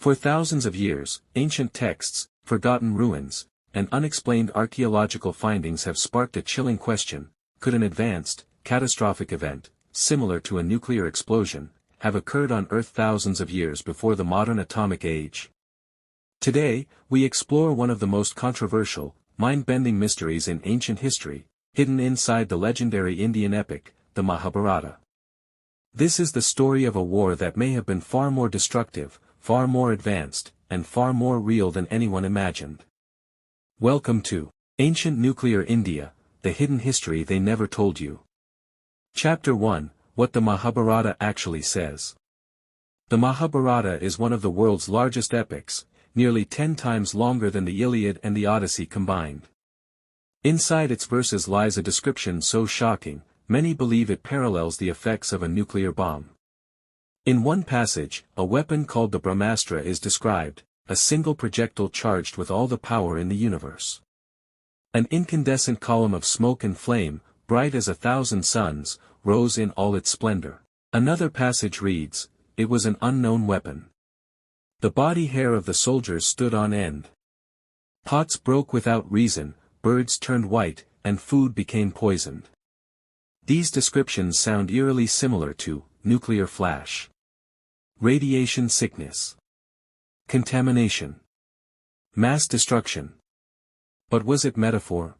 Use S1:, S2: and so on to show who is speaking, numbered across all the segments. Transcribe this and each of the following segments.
S1: For thousands of years, ancient texts, forgotten ruins, and unexplained archaeological findings have sparked a chilling question: could an advanced, catastrophic event, similar to a nuclear explosion, have occurred on Earth thousands of years before the modern atomic age? Today, we explore one of the most controversial, mind-bending mysteries in ancient history, hidden inside the legendary Indian epic, the Mahabharata. This is the story of a war that may have been far more destructive, far more advanced, and far more real than anyone imagined. Welcome to Ancient Nuclear India, the hidden history they never told you. Chapter 1, What the Mahabharata actually says. The Mahabharata is one of the world's largest epics, nearly 10 times longer than the Iliad and the Odyssey combined. Inside its verses lies a description so shocking, many believe it parallels the effects of a nuclear bomb. In one passage, a weapon called the Brahmastra is described, a single projectile charged with all the power in the universe. An incandescent column of smoke and flame, bright as 1,000 suns, rose in all its splendor. Another passage reads, "It was an unknown weapon. The body hair of the soldiers stood on end. Pots broke without reason, birds turned white, and food became poisoned." These descriptions sound eerily similar to nuclear flash, radiation sickness, contamination, mass destruction. But was it metaphor?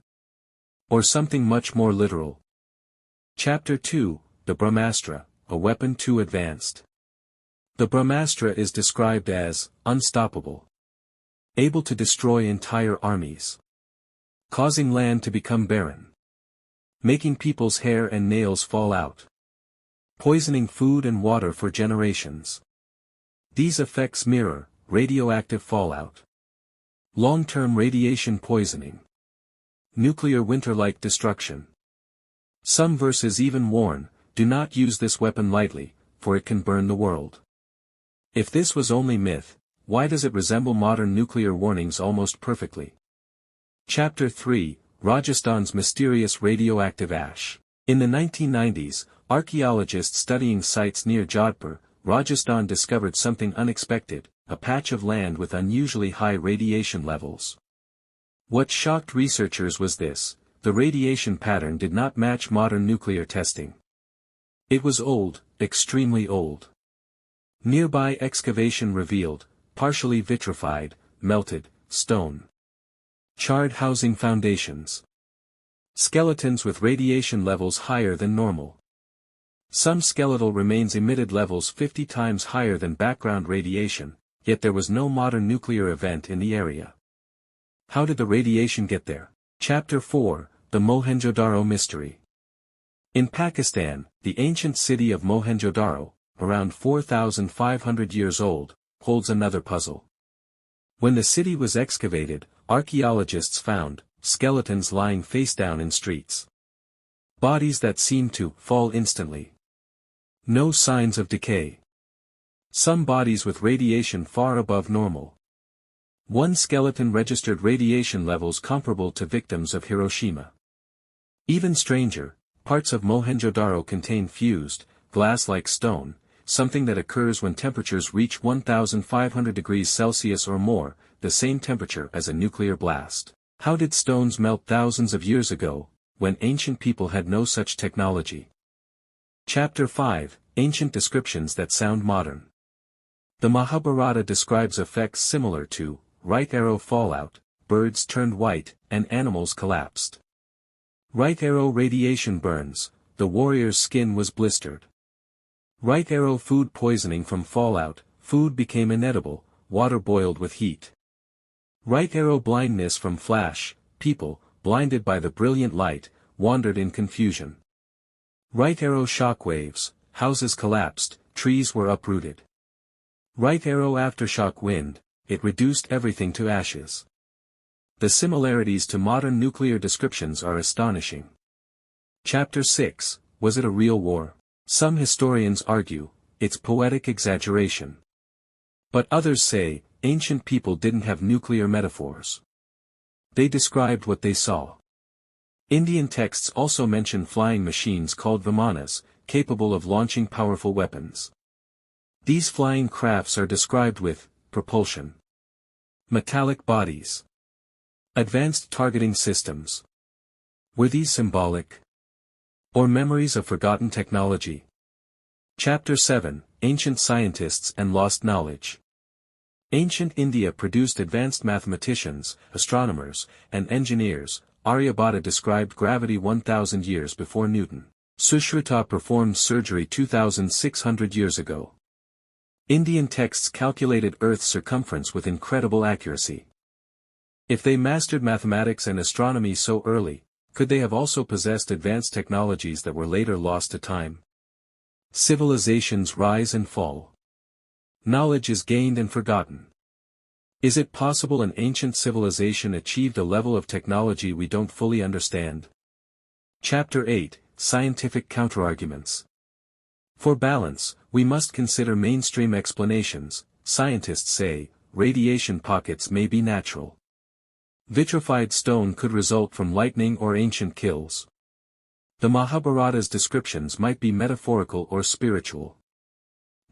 S1: Or something much more literal? Chapter 2, The Brahmastra, a weapon too advanced. The Brahmastra is described as unstoppable, able to destroy entire armies, causing land to become barren, making people's hair and nails fall out, poisoning food and water for generations. These effects mirror radioactive fallout, long-term radiation poisoning, nuclear winter-like destruction. Some verses even warn, do not use this weapon lightly, for it can burn the world. If this was only myth, why does it resemble modern nuclear warnings almost perfectly? Chapter 3, Rajasthan's mysterious radioactive ash. In the 1990s, archaeologists studying sites near Jodhpur, Rajasthan discovered something unexpected, a patch of land with unusually high radiation levels. What shocked researchers was this: the radiation pattern did not match modern nuclear testing. It was old, extremely old. Nearby excavation revealed, partially vitrified, melted, stone. Charred housing foundations. Skeletons with radiation levels higher than normal. Some skeletal remains emitted levels 50 times higher than background radiation, yet there was no modern nuclear event in the area. How did the radiation get there? Chapter 4, The Mohenjo-daro Mystery. In Pakistan, the ancient city of Mohenjo-daro, around 4,500 years old, holds another puzzle. When the city was excavated, archaeologists found skeletons lying face down in streets. Bodies that seemed to fall instantly. No signs of decay. Some bodies with radiation far above normal. One skeleton registered radiation levels comparable to victims of Hiroshima. Even stranger, parts of Mohenjo-daro contain fused, glass-like stone, something that occurs when temperatures reach 1,500 degrees Celsius or more, the same temperature as a nuclear blast. How did stones melt thousands of years ago, when ancient people had no such technology? Chapter 5, Ancient Descriptions that Sound Modern. The Mahabharata describes effects similar to right arrow fallout, birds turned white, and animals collapsed. Right arrow radiation burns, the warrior's skin was blistered. Right arrow food poisoning from fallout, food became inedible, water boiled with heat. Right arrow blindness from flash, people, blinded by the brilliant light, wandered in confusion. Right arrow shockwaves, houses collapsed, trees were uprooted. Right arrow aftershock wind, it reduced everything to ashes. The similarities to modern nuclear descriptions are astonishing. Chapter 6, Was it a real war? Some historians argue, it's poetic exaggeration. But others say, ancient people didn't have nuclear metaphors. They described what they saw. Indian texts also mention flying machines called Vimanas, capable of launching powerful weapons. These flying crafts are described with propulsion. Metallic bodies. Advanced targeting systems. Were these symbolic? Or memories of forgotten technology? Chapter 7, Ancient Scientists and Lost Knowledge. Ancient India produced advanced mathematicians, astronomers, and engineers. Aryabhata described gravity 1,000 years before Newton. Sushruta performed surgery 2,600 years ago. Indian texts calculated Earth's circumference with incredible accuracy. If they mastered mathematics and astronomy so early, could they have also possessed advanced technologies that were later lost to time? Civilizations rise and fall. Knowledge is gained and forgotten. Is it possible an ancient civilization achieved a level of technology we don't fully understand? Chapter 8, Scientific Counterarguments. For balance, we must consider mainstream explanations. Scientists say, radiation pockets may be natural. Vitrified stone could result from lightning or ancient kills. The Mahabharata's descriptions might be metaphorical or spiritual.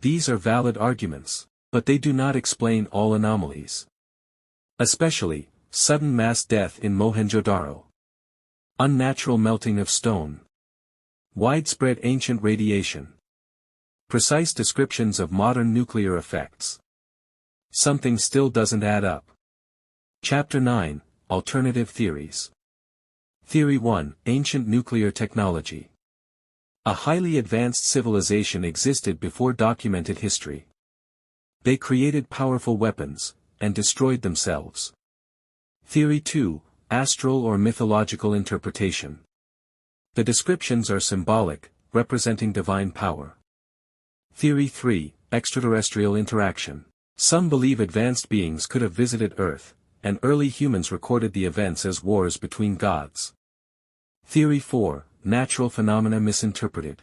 S1: These are valid arguments, but they do not explain all anomalies. Especially, sudden mass death in Mohenjo-daro. Unnatural melting of stone. Widespread ancient radiation. Precise descriptions of modern nuclear effects. Something still doesn't add up. Chapter 9, Alternative Theories. Theory 1, Ancient Nuclear Technology. A highly advanced civilization existed before documented history. They created powerful weapons, and destroyed themselves. Theory 2, Astral or Mythological Interpretation. The descriptions are symbolic, representing divine power. Theory 3, Extraterrestrial Interaction. Some believe advanced beings could have visited Earth, and early humans recorded the events as wars between gods. Theory 4, Natural Phenomena Misinterpreted.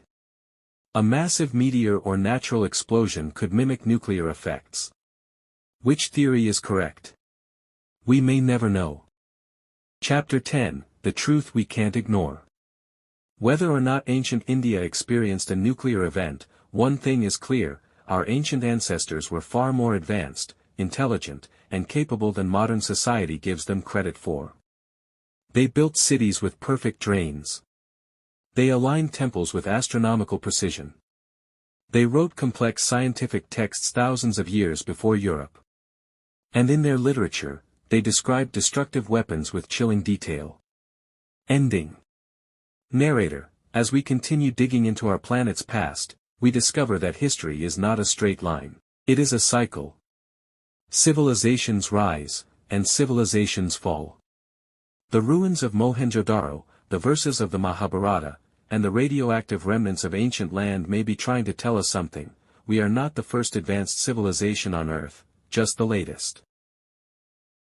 S1: A massive meteor or natural explosion could mimic nuclear effects. Which theory is correct? We may never know. Chapter 10, The Truth We Can't Ignore. Whether or not ancient India experienced a nuclear event, one thing is clear: our ancient ancestors were far more advanced, intelligent, and capable than modern society gives them credit for. They built cities with perfect drains. They aligned temples with astronomical precision. They wrote complex scientific texts thousands of years before Europe. And in their literature, they described destructive weapons with chilling detail. Ending. Narrator: As we continue digging into our planet's past, we discover that history is not a straight line. It is a cycle. Civilizations rise, and civilizations fall. The ruins of Mohenjo-daro, the verses of the Mahabharata, and the radioactive remnants of ancient land may be trying to tell us something. We are not the first advanced civilization on Earth, just the latest.